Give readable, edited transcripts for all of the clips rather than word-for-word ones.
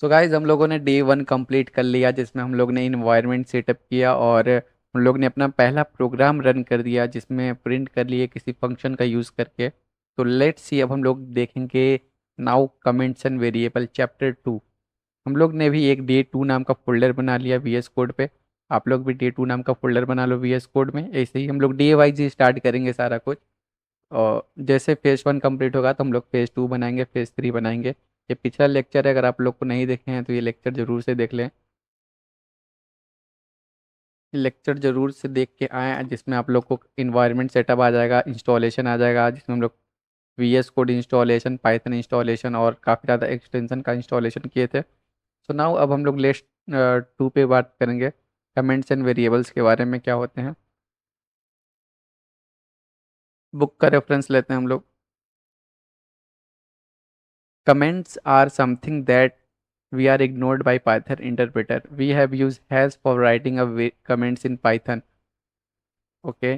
So guys हम लोगों ने डे 1 कंप्लीट कर लिया, जिसमें हम लोग ने इन्वायरमेंट सेटअप किया और हम लोग ने अपना पहला प्रोग्राम रन कर दिया जिसमें प्रिंट कर लिए किसी फंक्शन का यूज़ करके। तो लेट्स सी, अब हम लोग देखेंगे now comments and variable chapter 2। हम लोग ने भी एक डे 2 नाम का फोल्डर बना लिया VS कोड पे। आप लोग भी डे 2 नाम का फोल्डर बना लो VS कोड में। ऐसे ही हम लोग डे वाइज ही स्टार्ट करेंगे सारा कुछ। और जैसे फेज़ 1 कंप्लीट होगा तो हम लोग फेज़ 2 बनाएंगे, फेज़ 3 बनाएंगे। ये पिछला लेक्चर है, अगर आप लोग को नहीं देखे हैं तो ये लेक्चर ज़रूर से देख लें। लेक्चर ज़रूर से देख के आए, जिसमें आप लोग को इन्वायरमेंट सेटअप आ जाएगा, इंस्टॉलेशन आ जाएगा, जिसमें हम लोग VS code installation, Python installation और काफ़ी ज़्यादा एक्सटेंशन का इंस्टॉलेशन किए थे। सो नाउ अब हम लोग लेस्ट 2 पे बात करेंगे, कमेंट्स एंड वेरिएबल्स के बारे में क्या होते हैं। बुक का रेफरेंस लेते हैं हम लोग। Comments are something that we are ignored by Python interpreter. We have used hash for writing a comments in Python. Okay.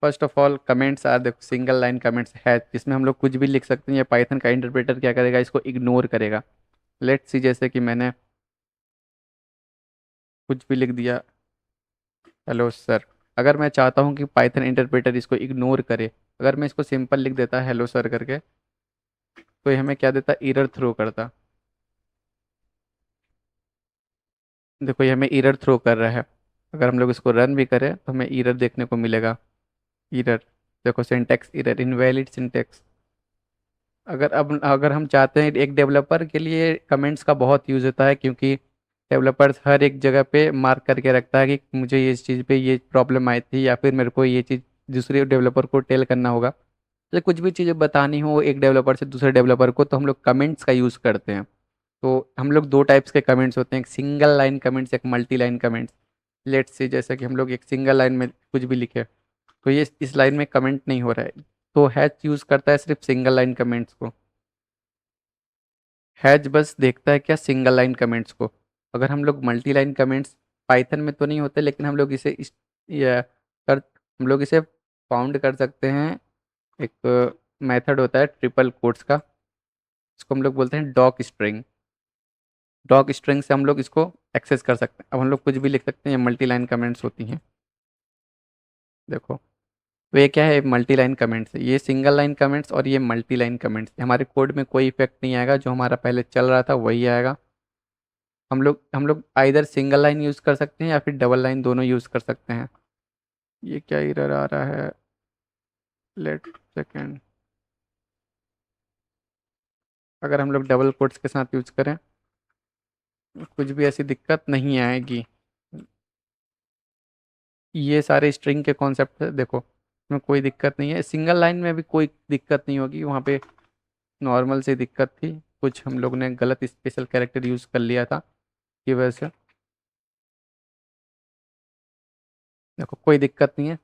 First of all comments are the single line comments hash, जिसमें हम लोग कुछ भी लिख सकते हैं। ये Python का इंटरप्रेटर क्या करेगा, इसको इग्नोर करेगा। लेट्स सी, जैसे कि मैंने कुछ भी लिख दिया, हेलो सर। अगर मैं चाहता हूँ कि पाइथन इंटरप्रेटर इसको इग्नोर करे, अगर मैं इसको सिंपल लिख देता हेलो सर करके, तो ये हमें क्या देता, एरर थ्रो करता। देखो ये हमें एरर थ्रो कर रहा है। अगर हम लोग इसको रन भी करें तो हमें एरर देखने को मिलेगा। एरर, देखो सिंटैक्स एरर, इनवैलिड सिंटैक्स। अगर हम चाहते हैं, एक डेवलपर के लिए कमेंट्स का बहुत यूज़ होता है, क्योंकि डेवलपर्स हर एक जगह पे मार्क करके रखता है कि मुझे ये चीज़ पे ये प्रॉब्लम आई थी, या फिर मेरे को ये चीज़ दूसरे डेवलपर को टेल करना होगा। तो कुछ भी चीज़ें बतानी हो एक डेवलपर से दूसरे डेवलपर को, तो हम लोग कमेंट्स का यूज़ करते हैं। तो हम लोग दो टाइप्स के कमेंट्स होते हैं, एक सिंगल लाइन कमेंट्स, एक multi line comments. Let's say, जैसे कि हम लोग एक सिंगल लाइन में कुछ भी लिखे, तो ये इस लाइन में कमेंट नहीं हो रहा है, तो हैच यूज़ करता है सिर्फ सिंगल लाइन कमेंट्स को। हैच बस देखता है क्या, सिंगल लाइन कमेंट्स को। अगर हम लोग मल्टी लाइन कमेंट्स, पाइथन में तो नहीं होते, लेकिन हम लोग इसे या कर हम लोग इसे फाउंड कर सकते हैं। एक मेथड होता है ट्रिपल कोट्स का, इसको हम लोग बोलते हैं डॉक स्ट्रिंग। डॉक स्ट्रिंग से हम लोग इसको एक्सेस कर सकते हैं। अब हम लोग कुछ भी लिख सकते हैं, ये मल्टी लाइन कमेंट्स होती हैं। देखो, तो ये क्या है, मल्टी लाइन कमेंट्स है। ये सिंगल लाइन कमेंट्स और ये मल्टी लाइन कमेंट्स, हमारे कोड में कोई इफेक्ट नहीं आएगा, जो हमारा पहले चल रहा था वही आएगा। हम लोग आइदर सिंगल लाइन यूज़ कर सकते हैं या फिर डबल लाइन, दोनों यूज़ कर सकते हैं। ये क्या एरर आ रहा है, लेट सेकेंड। अगर हम लोग डबल कोट्स के साथ यूज़ करें, कुछ भी ऐसी दिक्कत नहीं आएगी। ये सारे स्ट्रिंग के कॉन्सेप्ट है, देखो इसमें कोई दिक्कत नहीं है। सिंगल लाइन में भी कोई दिक्कत नहीं होगी, वहाँ पे नॉर्मल सी दिक्कत थी, कुछ हम लोग ने गलत स्पेशल कैरेक्टर यूज़ कर लिया था, की वजह से। देखो कोई दिक्कत नहीं है,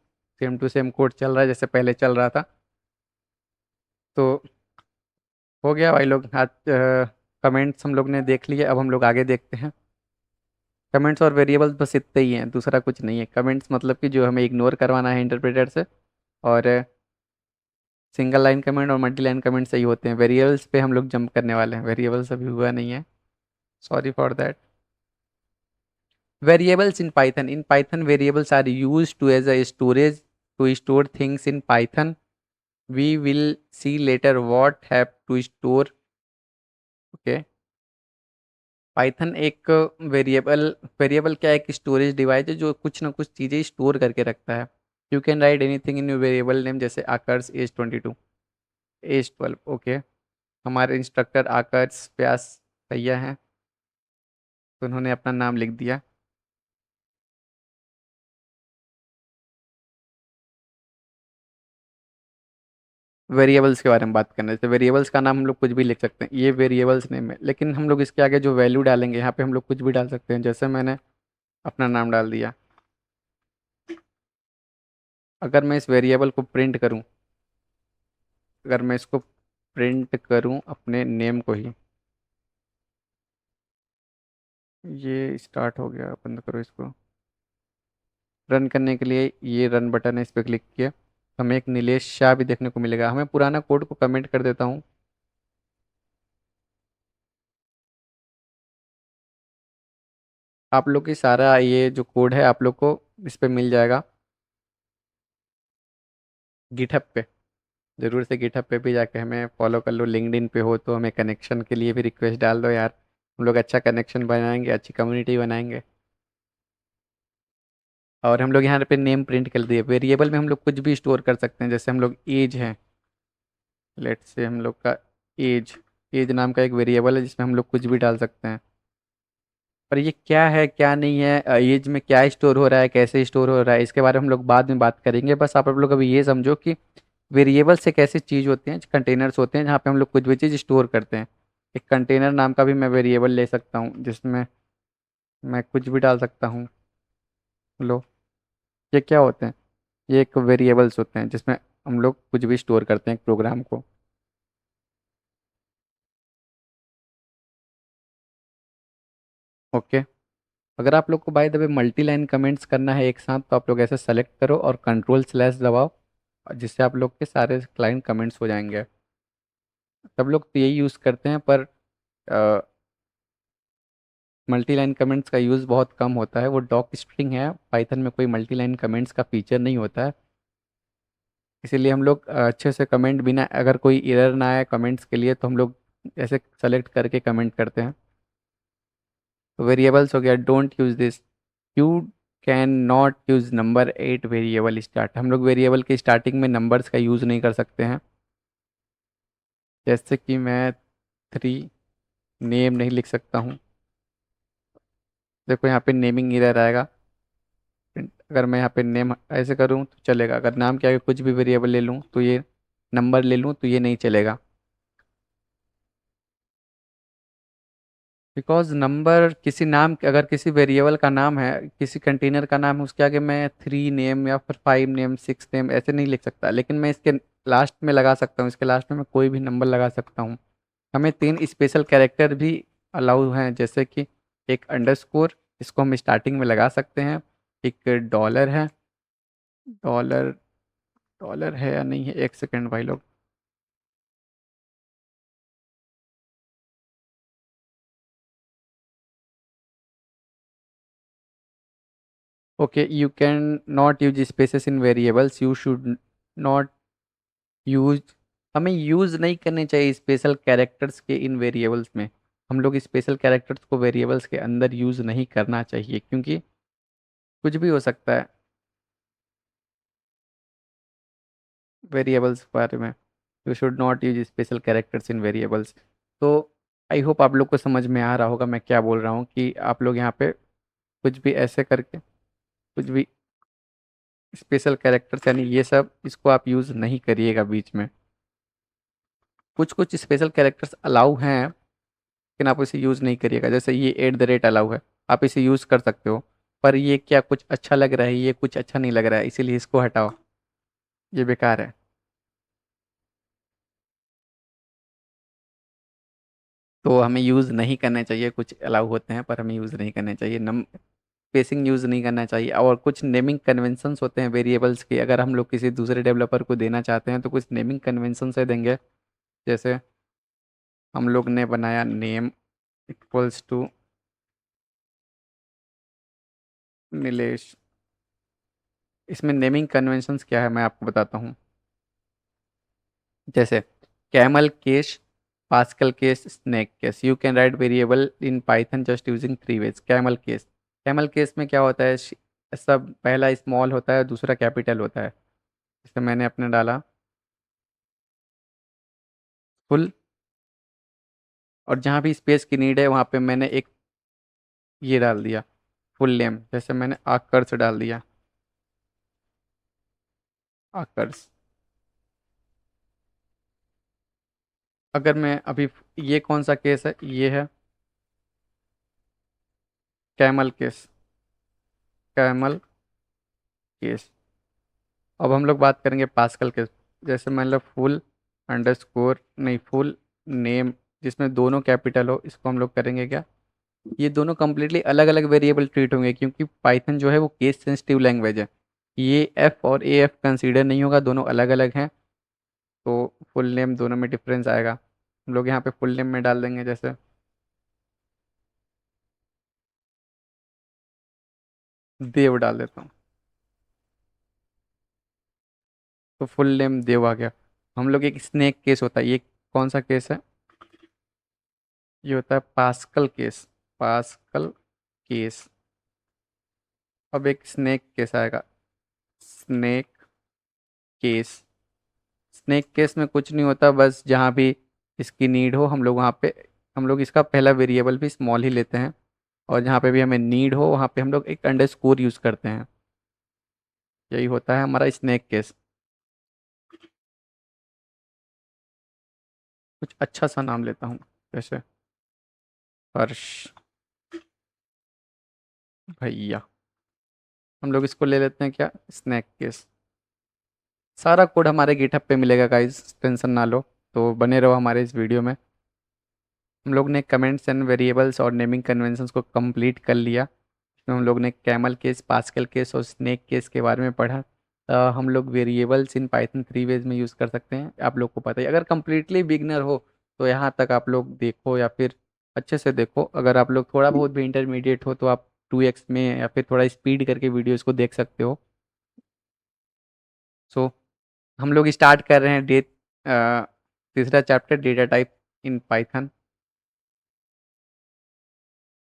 सेम टू सेम कोड चल रहा है जैसे पहले चल रहा था। तो हो गया भाई लोग, आज कमेंट्स हम लोग ने देख लिए, अब हम लोग आगे देखते हैं। कमेंट्स और वेरिएबल्स बस इतने ही हैं, दूसरा कुछ नहीं है। कमेंट्स मतलब कि जो हमें इग्नोर करवाना है इंटरप्रेटर से, और सिंगल लाइन कमेंट और मल्टी लाइन कमेंट सही होते हैं। वेरिएबल्स पे हम लोग जंप करने वाले हैं, वेरिएबल्स अभी हुआ नहीं है, sorry for that. Variables in Python variables are used to as a storage to store things in Python. We will see later what have to store. Okay. Python एक वेरिएबल वेरिएबल क्या है, एक storage device है जो कुछ ना कुछ चीज़ें स्टोर करके रखता है। You can right anything in your variable name, जैसे आकर्स एज 22, एज 12। ओके, हमारे इंस्ट्रक्टर आकर्स व्यास भैया हैं, तो उन्होंने अपना नाम लिख दिया। वेरिएबल्स के बारे में बात करने से, वेरिएबल्स का नाम हम लोग कुछ भी लिख सकते हैं, ये वेरिएबल्स नेम है, लेकिन हम लोग इसके आगे जो वैल्यू डालेंगे, यहाँ पे हम लोग कुछ भी डाल सकते हैं। जैसे मैंने अपना नाम डाल दिया। अगर मैं इस वेरिएबल को प्रिंट करूँ, अगर मैं इसको प्रिंट करूँ अपने नेम को ही, ये स्टार्ट हो गया, बंद करो इसको। रन करने के लिए ये रन बटन है, इस पर क्लिक किया, हमें एक नीलेश शाह भी देखने को मिलेगा। हमें पुराना कोड को कमेंट कर देता हूँ। आप लोग की सारा ये जो कोड है आप लोग को इस पे मिल जाएगा, गिटहब पे। ज़रूर से गिटहब पे भी जाके हमें फॉलो कर लो, लिंक्डइन पे हो तो हमें कनेक्शन के लिए भी रिक्वेस्ट डाल दो यार। हम लोग अच्छा कनेक्शन बनाएंगे, अच्छी कम्युनिटी बनाएंगे। और हम लोग यहाँ पे नेम प्रिंट कर दिए, वेरिएबल में हम लोग कुछ भी स्टोर कर सकते हैं। जैसे हम लोग एज है, लेट्स से हम लोग का एज, एज नाम का एक वेरिएबल है जिसमें हम लोग कुछ भी डाल सकते हैं। पर ये क्या है क्या नहीं है, एज में क्या स्टोर हो रहा है, कैसे स्टोर हो रहा है, इसके बारे में हम लोग बाद में बात करेंगे। बस आप लोग अभी ये समझो कि वेरिएबल्स एक ऐसी चीज़ होती हैं, कंटेनर्स होते हैं जहाँ पे हम लोग कुछ भी चीज़ स्टोर करते हैं। एक कंटेनर नाम का भी मैं वेरिएबल ले सकता हूँ जिसमें मैं कुछ भी डाल सकता हूँ। लो, ये क्या होते हैं? ये एक वेरिएबल्स होते हैं जिसमें हम लोग कुछ भी स्टोर करते हैं एक प्रोग्राम को। ओके। अगर आप लोग को by the way multi line comments करना है एक साथ तो आप लोग ऐसे सेलेक्ट करो और कंट्रोल स्लैश दबाओ, और जिससे आप लोग के सारे क्लाइंट कमेंट्स हो जाएंगे। सब लोग तो यही यूज़ करते हैं, पर मल्टी लाइन कमेंट्स का यूज़ बहुत कम होता है। वो डॉक स्ट्रिंग है, पाइथन में कोई मल्टी लाइन कमेंट्स का फीचर नहीं होता है। इसीलिए हम लोग अच्छे से कमेंट बिना, अगर कोई एरर ना आए कमेंट्स के लिए, तो हम लोग ऐसे सेलेक्ट करके कमेंट करते हैं। तो वेरिएबल्स हो गया, don't use this, you can not use number 8 variable start. हम लोग वेरिएबल के स्टार्टिंग में नंबर्स का यूज़ नहीं कर सकते हैं। जैसे कि मैं 3 नेम नहीं लिख सकता हूँ। देखो यहाँ पे नेमिंग एरर आएगा। अगर मैं यहाँ पे नेम ऐसे करूँ तो चलेगा, अगर नाम के आगे कुछ भी वेरिएबल ले लूँ तो ये, नंबर ले लूँ तो ये नहीं चलेगा। बिकॉज नंबर किसी नाम, अगर किसी वेरिएबल का नाम है, किसी कंटेनर का नाम है, उसके आगे मैं 3 नेम या फिर 5 नेम 6 नेम ऐसे नहीं लिख सकता, लेकिन मैं इसके लास्ट में लगा सकता हूँ, इसके लास्ट में मैं कोई भी नंबर लगा सकता हूँ। हमें 3 स्पेशल कैरेक्टर भी अलाउ हैं, जैसे कि एक अंडरस्कोर, इसको हम स्टार्टिंग में लगा सकते हैं। एक डॉलर है, डॉलर, डॉलर है या नहीं है, एक सेकेंड भाई लोग। Okay, you can not use spaces in variables, you should not use, हमें यूज नहीं करने चाहिए स्पेशल कैरेक्टर्स के इन वेरिएबल्स में। हम लोग स्पेशल कैरेक्टर्स को वेरिएबल्स के अंदर यूज नहीं करना चाहिए, क्योंकि कुछ भी हो सकता है वेरिएबल्स के बारे में। You should not use special characters in variables. तो आई होप आप लोग को समझ में आ रहा होगा मैं क्या बोल रहा हूँ, कि आप लोग यहाँ पे कुछ भी ऐसे करके, कुछ भी स्पेशल कैरेक्टर्स यानी ये सब, इसको आप यूज़ नहीं करिएगा बीच में। कुछ कुछ स्पेशल कैरेक्टर्स अलाउ हैं, लेकिन आप इसे यूज़ नहीं करिएगा। जैसे ये @ अलाउ है, आप इसे यूज़ कर सकते हो, पर ये क्या कुछ अच्छा लग रहा है, ये कुछ अच्छा नहीं लग रहा है, इसीलिए इसको हटाओ, ये बेकार है। तो हमें यूज़ नहीं करने चाहिए, कुछ अलाउ होते हैं पर हमें यूज़ नहीं करने चाहिए। नम स्पेसिंग यूज़ नहीं करना चाहिए। और कुछ नेमिंग कन्वेंशंस होते हैं वेरिएबल्स के, अगर हम लोग किसी दूसरे डेवलपर को देना चाहते हैं तो कुछ नेमिंग कन्वेंशन से देंगे। जैसे हम लोग ने बनाया नेम इक्वल्स टू नीलेश। इसमें नेमिंग कन्वेंशंस क्या है मैं आपको बताता हूँ। जैसे camel case, Pascal case, snake case, you can write variable in Python just using 3 ways. Camel case, camel case में क्या होता है, सब पहला स्मॉल होता है, दूसरा कैपिटल होता है। जैसे मैंने अपने डाला फुल, और जहाँ भी स्पेस की नीड है वहाँ पे मैंने एक ये डाल दिया फुल नेम, जैसे मैंने आकर्ष डाल दिया, आकर्ष। अगर मैं अभी, ये कौन सा केस है, ये है कैमल केस, कैमल केस। अब हम लोग बात करेंगे पास्कल केस। जैसे मान लो फुल अंडरस्कोर नहीं, फुल नेम, जिसमें दोनों कैपिटल हो, इसको हम लोग करेंगे क्या, ये दोनों कंप्लीटली अलग अलग वेरिएबल ट्रीट होंगे, क्योंकि पाइथन जो है वो केस सेंसिटिव लैंग्वेज है। ये एफ और ए एफ कंसीडर नहीं होगा, दोनों अलग अलग हैं। तो फुल नेम दोनों में डिफरेंस आएगा। हम लोग यहाँ पे फुल नेम में डाल देंगे, जैसे देव डाल देता हूँ। तो फुल नेम देव आ गया। हम लोग एक स्नेक केस होता है, ये कौन सा केस है? ये होता है पास्कल केस। Pascal case. अब एक स्नेक केस आएगा। Snake case. स्नेक केस में कुछ नहीं होता, बस जहाँ भी इसकी नीड हो हम लोग वहाँ पे, हम लोग इसका पहला वेरिएबल भी स्मॉल ही लेते हैं। और जहाँ पे भी हमें नीड हो वहाँ पे हम लोग एक अंडरस्कोर यूज़ करते हैं। यही होता है हमारा स्नेक केस। कुछ अच्छा सा नाम लेता हूँ, जैसे हर्ष भैया। हम लोग इसको ले लेते हैं क्या, स्नैक केस। सारा कोड हमारे गिटहब पे मिलेगा गाइस, टेंशन ना लो। तो बने रहो हमारे इस वीडियो में। हम लोग ने कमेंट्स एंड वेरिएबल्स और नेमिंग कन्वेंशंस को कंप्लीट कर लिया। इसमें हम लोग ने कैमल केस, पास्कल केस और स्नेक केस के बारे में पढ़ा। हम लोग वेरिएबल्स इन पाइथन 3 वेज में यूज़ कर सकते हैं, आप लोग को पता है। अगर कंप्लीटली बिगनर हो तो यहाँ तक आप लोग देखो, या फिर अच्छे से देखो। अगर आप लोग थोड़ा बहुत भी इंटरमीडिएट हो तो आप 2x में या फिर थोड़ा स्पीड करके वीडियोस को देख सकते हो। सो हम लोग स्टार्ट कर रहे हैं तीसरा chapter, data type in Python.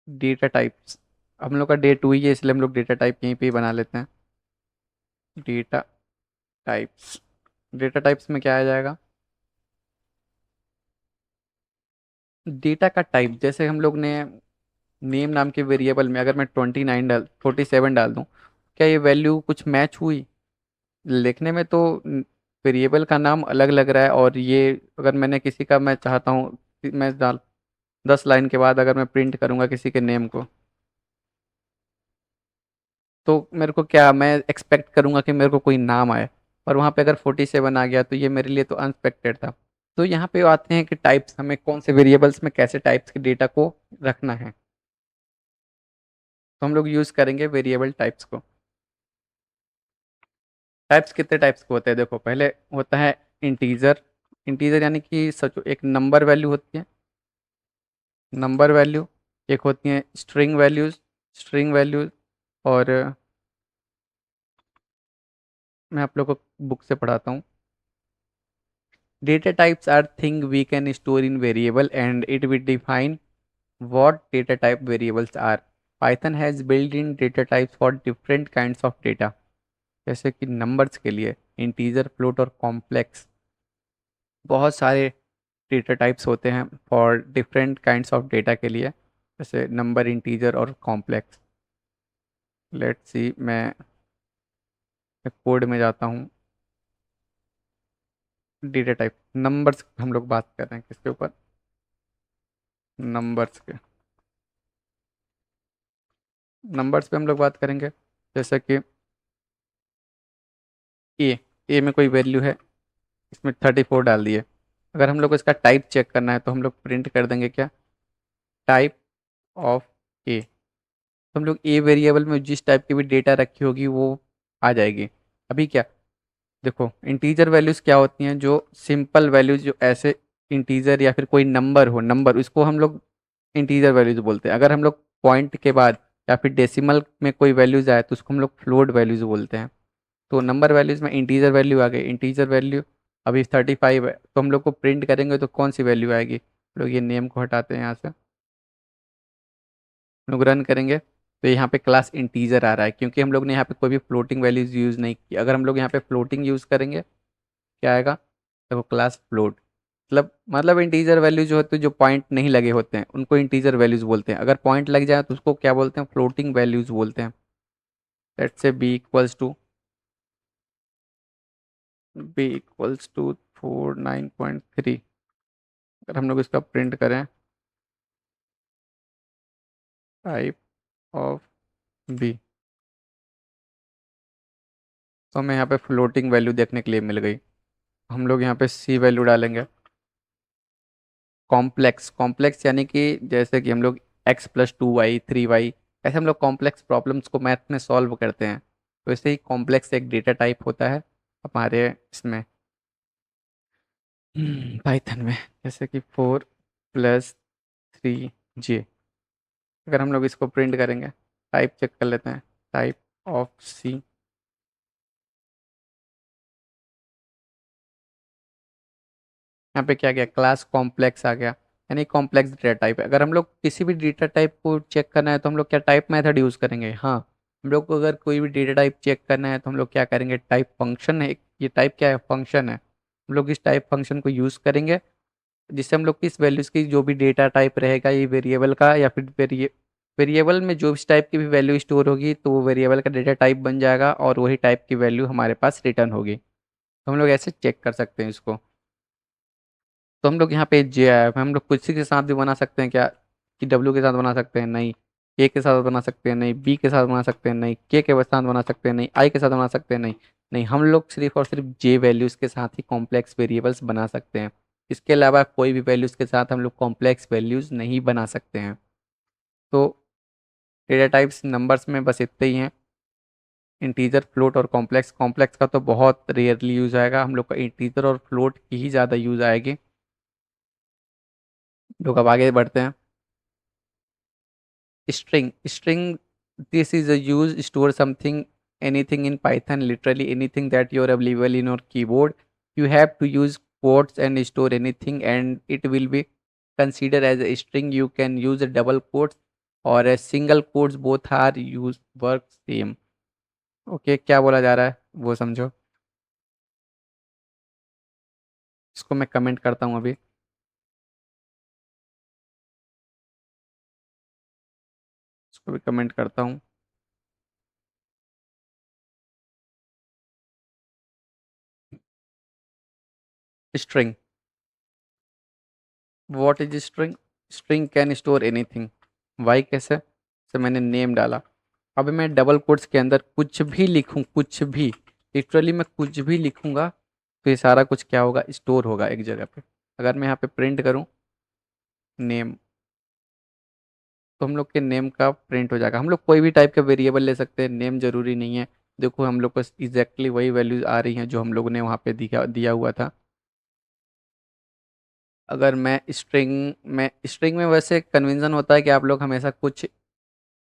Data types हम लोग का डे 2 ही है, इसलिए हम लोग डेटा टाइप यहीं पे ही बना लेते हैं। Data types. डेटा टाइप्स में क्या आ जाएगा? डेटा का टाइप, जैसे हम लोग ने नेम नाम के वेरिएबल में अगर मैं 47 डाल दूं, क्या ये वैल्यू कुछ मैच हुई? लिखने में तो वेरिएबल का नाम अलग लग रहा है, और ये अगर मैंने किसी का, मैं चाहता हूँ मैं डाल 10 लाइन के बाद अगर मैं प्रिंट करूंगा किसी के नेम को, तो मेरे को क्या, मैं एक्सपेक्ट करूंगा कि मेरे को कोई नाम आए। और वहाँ पे अगर 47 आ गया तो ये मेरे लिए तो अनएक्सपेक्टेड था। तो यहाँ पे आते हैं कि टाइप्स, हमें कौन से वेरिएबल्स में कैसे टाइप्स के डेटा को रखना है। तो हम लोग यूज़ करेंगे वेरिएबल टाइप्स को। टाइप्स कितने टाइप्स के होते हैं, देखो पहले होता है इंटीजर। इंटीजर यानी कि सच एक नंबर वैल्यू होती है, नंबर वैल्यू। एक होती है स्ट्रिंग वैल्यूज, स्ट्रिंग वैल्यूज। और मैं आप लोग को बुक से पढ़ाता हूँ। Data types are thing we can store in variable and it will define what data type variables are. Python has built-in data types for different kinds of data. जैसे कि नंबर्स के लिए इंटीजर, फ्लोट और complex, बहुत सारे data types होते हैं for different kinds of data के लिए, जैसे नंबर, इंटीजर और कॉम्प्लेक्स। लेट्स सी, मैं कोड में जाता हूँ। डेटा टाइप नंबर्स, हम लोग बात कर रहे हैं किसके ऊपर? नंबर्स के। नंबर्स पे हम लोग बात करेंगे, जैसे कि ए, ए में कोई वैल्यू है, इसमें 34 डाल दिए। अगर हम लोग को इसका टाइप चेक करना है तो हम लोग प्रिंट कर देंगे क्या, टाइप ऑफ ए। तो हम लोग ए वेरिएबल में जिस टाइप की भी डेटा रखी होगी वो आ जाएगी। अभी क्या, देखो इंटीजर वैल्यूज़ क्या होती हैं, जो सिंपल वैल्यूज, जो ऐसे इंटीजर या फिर कोई नंबर हो, नंबर उसको हम लोग इंटीजर वैल्यूज बोलते हैं। अगर हम लोग पॉइंट के बाद या फिर डेसिमल में कोई वैल्यूज आए तो उसको हम लोग फ्लोट वैल्यूज बोलते हैं। तो नंबर वैल्यूज में इंटीजर वैल्यू आ गई, इंटीजर वैल्यू अभी 35 है, तो हम लोग को प्रिंट करेंगे तो कौन सी वैल्यू आएगी? हम लोग ये नेम को हटाते हैं यहाँ से, हम लोग रन करेंगे तो यहाँ पे क्लास इंटीजर आ रहा है, क्योंकि हम लोग ने यहाँ पे कोई भी फ्लोटिंग वैल्यूज यूज़ नहीं की। अगर हम लोग यहाँ पे फ्लोटिंग यूज़ करेंगे क्या आएगा? देखो क्लास फ्लोट। मतलब इंटीजर वैल्यू जो होती है, जो पॉइंट नहीं लगे होते हैं उनको इंटीजर वैल्यूज बोलते हैं। अगर पॉइंट लग जाए तो उसको क्या बोलते हैं? फ्लोटिंग वैल्यूज बोलते हैं। Let's say B equals to 49.3। अगर हम लोग इसका प्रिंट करें, टाइप ऑफ बी, तो हमें यहाँ पे फ्लोटिंग वैल्यू देखने के लिए मिल गई। हम लोग यहाँ पे सी वैल्यू डालेंगे। कॉम्प्लेक्स, कॉम्प्लेक्स यानी कि जैसे कि हम लोग x+2y 3y, ऐसे हम लोग कॉम्प्लेक्स प्रॉब्लम्स को मैथ में सॉल्व करते हैं। तो ऐसे ही कॉम्प्लेक्स एक डेटा टाइप होता है हमारे इसमें पाइथन में। जैसे कि 4+3j। अगर हम लोग इसको प्रिंट करेंगे, टाइप चेक कर लेते हैं। टाइप ऑफ सी। यहाँ पे क्या गया, क्लास कॉम्प्लेक्स आ गया, यानी कॉम्प्लेक्स डेटा टाइप है। अगर हम लोग किसी भी डेटा टाइप को चेक करना है तो हम लोग क्या टाइप मेथड यूज़ करेंगे। हाँ, हम लोग को अगर कोई भी डेटा टाइप चेक करना है तो हम लोग क्या करेंगे, टाइप फंक्शन है, ये टाइप क्या है, फंक्शन है, हम लोग इस टाइप फंक्शन को यूज़ करेंगे, जिससे हम लोग किस वैल्यूज़ की जो भी डेटा टाइप रहेगा, ये वेरिएबल का या फिर वेरिएबल में जो इस टाइप की भी वैल्यू स्टोर होगी तो वो वेरिएबल का डेटा टाइप बन जाएगा और वही टाइप की वैल्यू हमारे पास रिटर्न होगी। तो हम लोग ऐसे चेक कर सकते हैं इसको। तो हम लोग यहाँ पे जे आया है, हम लोग किसी के साथ भी बना सकते हैं क्या, कि डब्ल्यू के साथ बना सकते हैं, नहीं। ए के साथ बना सकते हैं, नहीं। बी के साथ बना सकते हैं, नहीं। के साथ बना सकते हैं, नहीं। आई के साथ बना सकते हैं, नहीं। नहीं, हम लोग सिर्फ और सिर्फ जे वैल्यूज़ के साथ ही कॉम्प्लेक्स वेरिएबल्स बना सकते हैं। इसके अलावा कोई भी वैल्यूज़ के साथ हम लोग कॉम्प्लेक्स वैल्यूज़ नहीं बना सकते हैं। तो डेटा टाइप्स नंबर्स में बस इतने ही हैं, इंटीजर, फ्लोट और कॉम्प्लेक्स। कॉम्प्लेक्स का तो बहुत रेयरली यूज़ आएगा, हम लोग का इंटीजर और फ्लोट की ही ज़्यादा यूज़ आएगी। लोग अब आगे बढ़ते हैं। String, this is a use store something, anything in Python, literally anything that you're available in your keyboard. You have to use quotes and store anything and it will be considered as a string. You can use a double quotes और a single quotes, both are use work same. Okay, क्या बोला जा रहा है वो समझो। इसको मैं कमेंट करता हूँ अभी। इसको भी कमेंट करता हूँ। String, what is string, string can store anything. Y कैसे, से मैंने नेम डाला। अब मैं डबल कोट्स के अंदर कुछ भी लिखूं, कुछ भी, लिटरली मैं कुछ भी लिखूंगा तो ये सारा कुछ क्या होगा, स्टोर होगा एक जगह पे। अगर मैं यहाँ पे प्रिंट करूँ नेम, तो हम लोग के नेम का प्रिंट हो जाएगा। हम लोग कोई भी टाइप का वेरिएबल ले सकते हैं, नेम जरूरी नहीं है। देखो हम लोग को एग्जैक्टली वही वैल्यूज आ रही हैं जो हम लोगों ने वहाँ पे दिया दिया हुआ था। अगर मैं स्ट्रिंग में वैसे कन्वेंशन होता है कि आप लोग हमेशा कुछ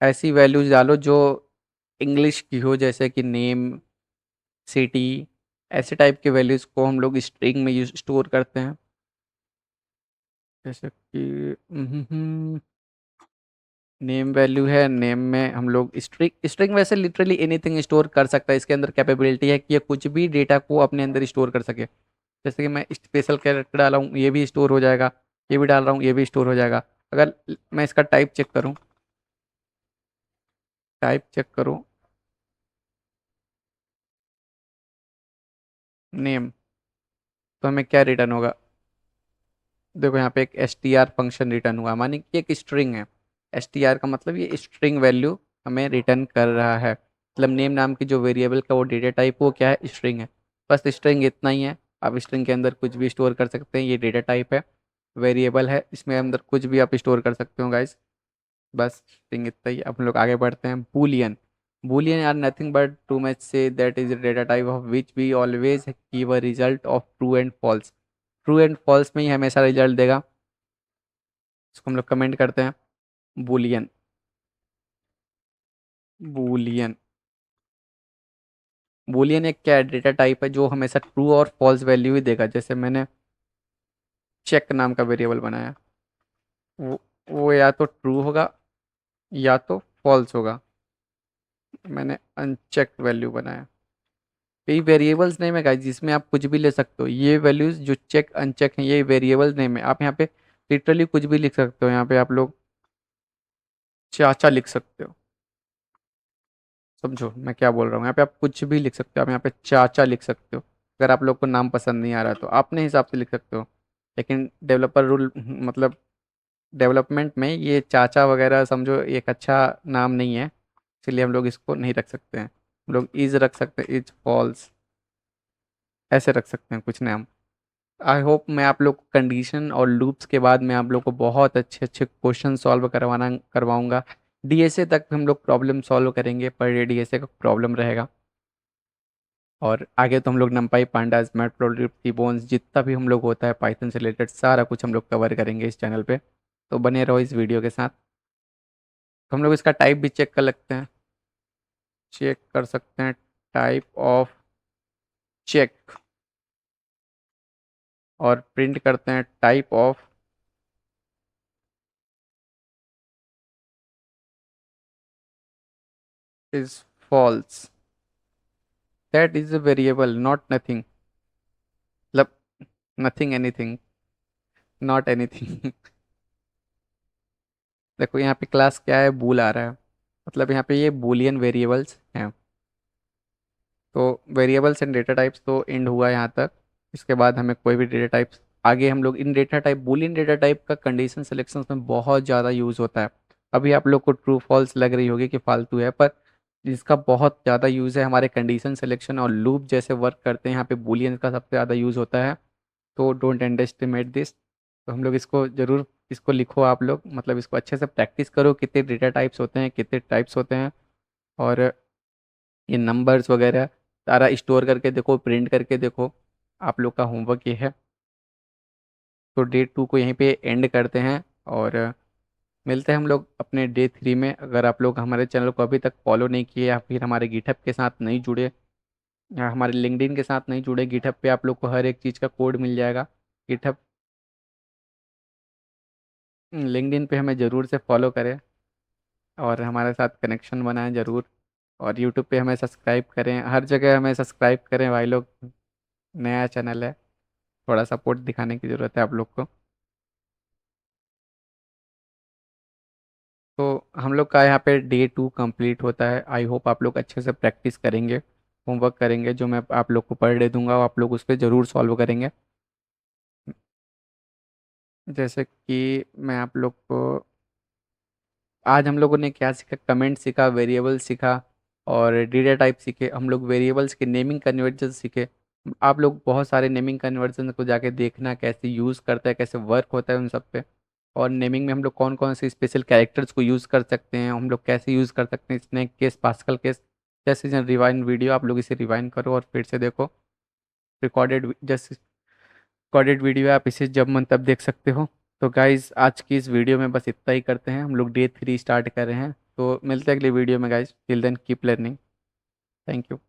ऐसी वैल्यूज डालो जो इंग्लिश की हो, जैसे कि नेम, सिटी, ऐसे टाइप के वैल्यूज को हम लोग स्ट्रिंग में यूज स्टोर करते हैं। जैसे कि नेम वैल्यू है, नेम में हम लोग स्ट्रिंग स्ट्रिंग वैसे लिटरली एनीथिंग स्टोर कर सकता है। इसके अंदर कैपेबिलिटी है कि ये कुछ भी डेटा को अपने अंदर स्टोर कर सके। जैसे कि मैं स्पेशल कैरेक्टर डाला हूँ, ये भी स्टोर हो जाएगा, ये भी डाल रहा हूँ, ये भी स्टोर हो जाएगा। अगर मैं इसका टाइप चेक करूँ, टाइप चेक करूँ नेम, तो हमें क्या रिटर्न होगा। देखो यहाँ पे एक S T R function return हुआ, मानी कि एक स्ट्रिंग है। एस टी आर का मतलब ये स्ट्रिंग वैल्यू हमें रिटर्न कर रहा है। मतलब नेम नाम की जो वेरिएबल का वो डेटा टाइप वो क्या है, स्ट्रिंग है। बस स्ट्रिंग इतना ही है। आप स्ट्रिंग के अंदर कुछ भी स्टोर कर सकते हैं, ये डेटा टाइप है, वेरिएबल है, इसमें अंदर कुछ भी आप स्टोर कर सकते हो गाइस। बस स्ट्रिंग इतना ही। अब हम लोग आगे बढ़ते हैं। Boolean, boolean are nothing but too much say that is a data type of which we always give a result of true and false। True and false में ही हमेशा रिजल्ट देगा। इसको हम लोग कमेंट करते हैं। बूलियन, बूलियन, बूलियन एक क्या डेटा टाइप है जो हमेशा ट्रू और फॉल्स वैल्यू ही देगा। जैसे मैंने चेक नाम का वेरिएबल बनाया, वो वो या तो ट्रू होगा या तो फॉल्स होगा। मैंने अनचेक वैल्यू बनाया। ये वेरिएबल्स नेम है गाइस, जिसमें आप कुछ भी ले सकते हो। ये वैल्यूज जो चेक अनचेक हैं ये वेरिएबल्स नेम है। आप यहाँ पे लिटरली कुछ भी लिख सकते हो। यहाँ पे आप लोग चाचा लिख सकते हो, समझो मैं क्या बोल रहा हूँ। यहाँ पे आप कुछ भी लिख सकते हो। आप यहाँ पे चाचा लिख सकते हो। अगर आप लोग को नाम पसंद नहीं आ रहा तो अपने हिसाब से लिख सकते हो। लेकिन डेवलपर रूल मतलब डेवलपमेंट में ये चाचा वगैरह समझो एक अच्छा नाम नहीं है, इसलिए हम लोग इसको नहीं रख सकते हैं। हम लोग इज रख सकते हैं, इज फॉल्स, ऐसे रख सकते हैं कुछ नाम। आई होप मैं आप लोग को कंडीशन और लूप्स के बाद मैं आप लोग को बहुत अच्छे अच्छे क्वेश्चन सॉल्व करवाऊंगा। डीएसए तक हम लोग प्रॉब्लम सॉल्व करेंगे, पर डे डीएसए का प्रॉब्लम रहेगा। और आगे तो हम लोग नंपाई पांडास मैटप्लोट्लिब बोन्स जितना भी हम लोग होता है पाइथन से रिलेटेड सारा कुछ हम लोग कवर करेंगे इस चैनल पे। तो बने रहो इस वीडियो के साथ। तो हम लोग इसका टाइप भी चेक कर लेते हैं। चेक कर सकते हैं टाइप ऑफ चेक, और प्रिंट करते हैं type of is false, that is a variable not nothing, मतलब नथिंग एनीथिंग, नॉट एनीथिंग। देखो यहाँ पे क्लास क्या है, बूल आ रहा है, मतलब यहाँ पे ये बूलियन वेरिएबल्स हैं। तो वेरिएबल्स एंड डेटा टाइप्स तो एंड हुआ यहाँ तक। इसके बाद हमें कोई भी डेटा टाइप्स, आगे हम लोग इन data type, boolean data type का कंडीशन सिलेक्शन में बहुत ज़्यादा यूज़ होता है। अभी आप लोग को ट्रू फॉल्स लग रही होगी कि फालतू है, पर इसका बहुत ज़्यादा यूज़ है हमारे कंडीशन सिलेक्शन और लूप जैसे वर्क करते हैं, यहाँ पे बूलियन का सबसे ज़्यादा यूज़ होता है। तो डोंट अंडर एस्टिमेट दिस। तो हम लोग इसको ज़रूर, इसको लिखो आप लोग, मतलब इसको अच्छे से प्रैक्टिस करो, कितने डेटा टाइप्स होते हैं, कितने टाइप्स होते हैं, और ये नंबर्स वगैरह सारा स्टोर करके देखो, प्रिंट करके देखो। आप लोग का होमवर्क ये है। तो डे 2 को यहीं पे एंड करते हैं, और मिलते हैं हम लोग अपने डे 3 में। अगर आप लोग हमारे चैनल को अभी तक फॉलो नहीं किए, या फिर हमारे गिटहब के साथ नहीं जुड़े, या हमारे लिंक्डइन के साथ नहीं जुड़े, गिटहब पे आप लोग को हर एक चीज़ का कोड मिल जाएगा। गिटहब, लिंक्डइन पे हमें ज़रूर से फॉलो करें, और हमारे साथ कनेक्शन बनाएं ज़रूर। और यूट्यूब पे हमें सब्सक्राइब करें, हर जगह हमें सब्सक्राइब करें भाई लोग। नया चैनल है, थोड़ा सपोर्ट दिखाने की ज़रूरत है आप लोग को। तो हम लोग का यहाँ पे डे 2 कंप्लीट होता है। आई होप आप लोग अच्छे से प्रैक्टिस करेंगे, होमवर्क करेंगे, जो मैं आप लोग को पर डे दूंगा वो आप लोग उस पर ज़रूर सॉल्व करेंगे। जैसे कि मैं आप लोग को, आज हम लोगों ने क्या सीखा, कमेंट सीखा, वेरिएबल सीखा, और डेटा टाइप सीखे। हम लोग वेरिएबल्स के नेमिंग कन्वर्जन सीखे। आप लोग बहुत सारे नेमिंग कन्वर्जन को जाके देखना, कैसे यूज़ करता है, कैसे वर्क होता है उन सब पे। और नेमिंग में हम लोग कौन कौन से स्पेशल कैरेक्टर्स को यूज़ कर सकते हैं, हम लोग कैसे यूज़ कर सकते हैं, स्नेक केस, पास्कल केस, जैसे रिवाइंड वीडियो आप लोग इसे रिवाइंड करो और फिर से देखो। रिकॉर्डेड, जैसे रिकॉर्डेड वीडियो है, आप इसे जब मन तब देख सकते हो। तो गाइज आज की इस वीडियो में बस इतना ही करते हैं, हम लोग डे 3 स्टार्ट कर रहे हैं। तो मिलते हैं अगली वीडियो में guys, till then keep learning. Thank you.